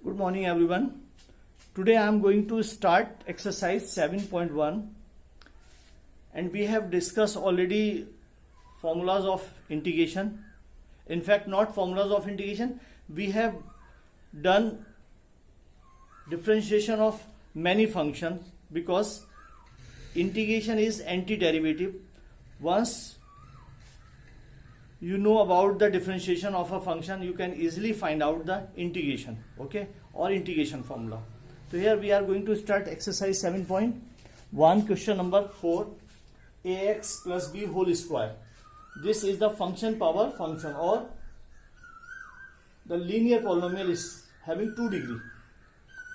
Good morning everyone. Today I am going to start exercise 7.1 and we have discussed already formulas of integration. In fact, not formulas of integration, we have done differentiation of many functions because integration is antiderivative. Once you know about the differentiation of a function, you can easily find out the integration, okay, or integration formula. So here we are going to start exercise 7.1, question number 4, ax plus b whole square. This is the function power function, or the linear polynomial is having 2 degree.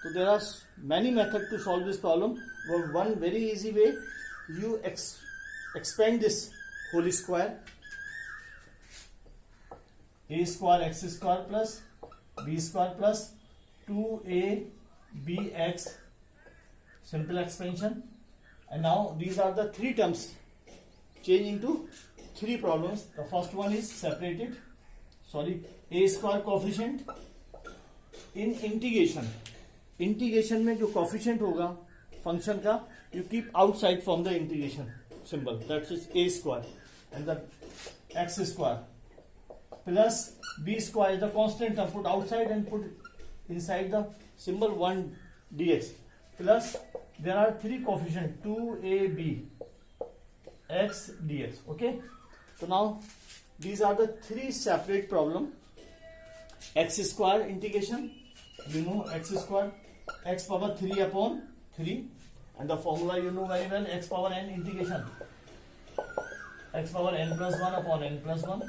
So there are many methods to solve this problem, but one very easy way, you expand this whole square, a square x square plus b square plus 2abx, simple expansion. And now these are the 3 terms change into 3 problems. The first one is separated, a square coefficient in integration. Integration में जो coefficient होगा function का, you keep outside from the integration symbol, that's is a square and the x square plus b square is the constant term, put outside and put inside the symbol 1 dx, plus there are 3 coefficient 2ab x dx. Okay, so now these are the 3 separate problem. X square integration, you know, x square x power 3 upon 3, and the formula you know very well, x power n integration x power n plus 1 upon n plus 1.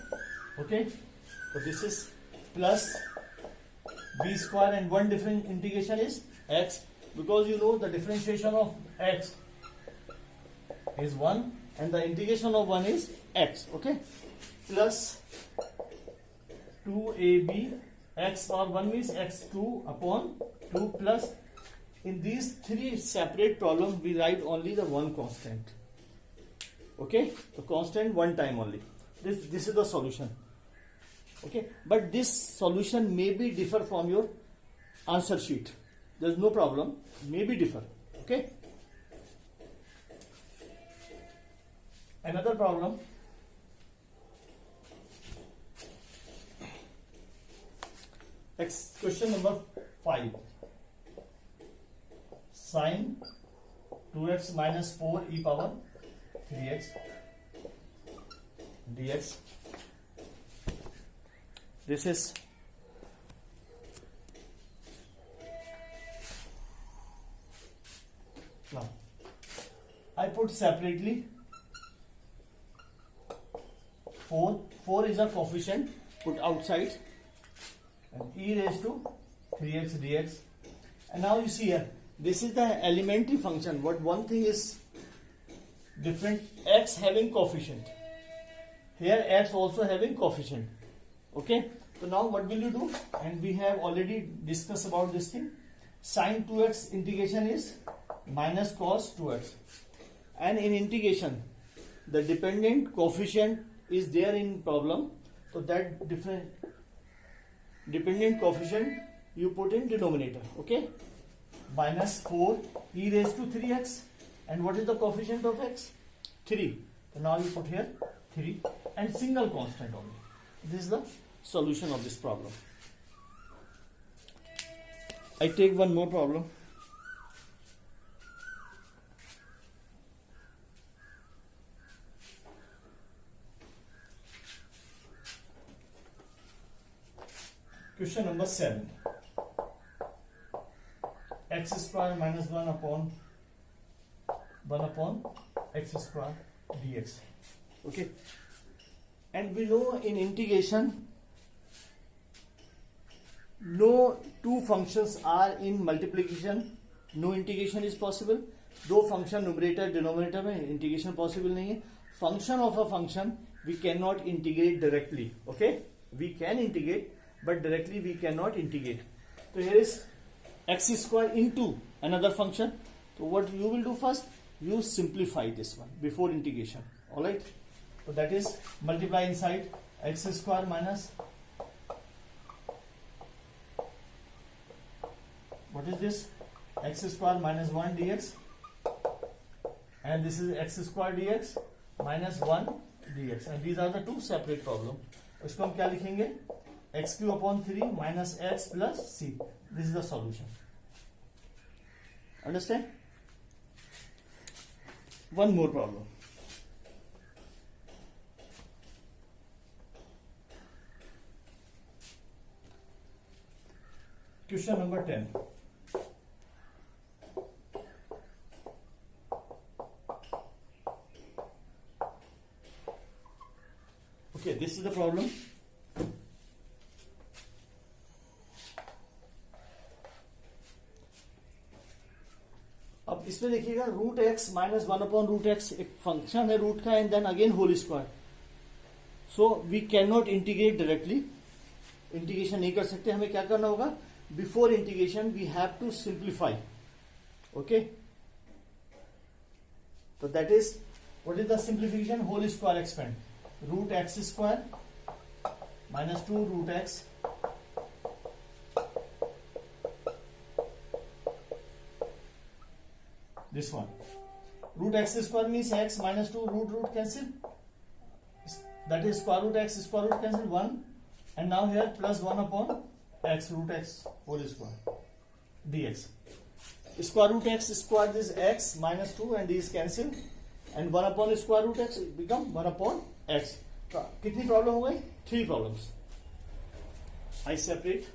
Okay, so this is plus b square, and one different integration is x, because you know the differentiation of x is 1 and the integration of 1 is x. Okay, plus 2ab x power 1 means x2 upon 2, plus in these 3 separate problems we write only the one constant. Okay, the constant one time only. This is the solution. Okay, but this solution may be differ from your answer sheet. There's no problem, may be differ. Okay, another problem. Question number 5. Sin 2x minus 4 e power 3x dx. This is now I put separately 4 is a coefficient, put outside, and e raised to 3x dx. And now you see here, this is the elementary function. What one thing is different, x having coefficient, here x also having coefficient. Okay, so now what will you do? And we have already discussed about this thing. Sin 2x integration is minus cos 2x, and in integration the dependent coefficient is there in problem, so that dependent coefficient you put in denominator. Okay, minus 4 e raised to 3x, and what is the coefficient of x? 3. So now you put here 3 and single constant only. This is the solution of this problem. I take one more problem. Question number 7. X square minus 1 upon x square dx. Okay, and we know in integration no 2 functions are in multiplication, no integration is possible. दो function numerator denominator में integration possible नहीं है. Function of a function we can not integrate directly. Okay, we can integrate but directly we cannot integrate. So here is x square into another function. So what you will do first, you simplify this one before integration. All right, so that is multiply inside x square minus what is this? X square minus 1 dx, and this is x square dx minus 1 dx, and these are the two separate problem. इसको हम क्या लिखेंगे? x cube upon 3 minus x plus c. This is the solution. Understand? One more problem. Question number 10. Okay, this is the problem. अब इसमें देखिएगा root x minus 1 upon root x एक function है रूट का, and then again whole square. So we can not integrate directly, integration नहीं कर सकते. हमें क्या करना होगा? Before integration we have to simplify. Okay, तो that is what is the simplification? Whole square expand. Root x square minus 2 root x this one. Root x square means x minus 2 root cancel, that is square root x square root cancel 1, and now here plus 1 upon x root x whole square dx. Square root x square is x minus 2 and these cancel, and 1 upon square root x become 1 upon x. कितनी problem हो गई? 3 problems. I separate.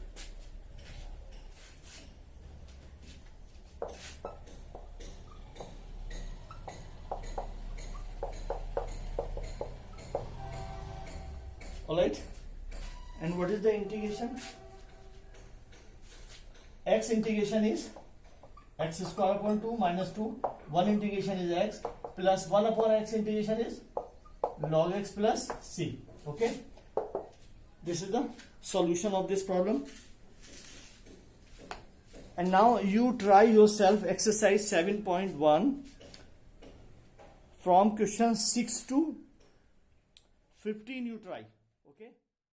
Alright, and what is the integration? X integration is x square upon 2 minus 2, 1 integration is x, plus 1 upon x integration is log x plus c. Okay, this is the solution of this problem. And now you try yourself exercise 7.1 from question 6 to 15 you try.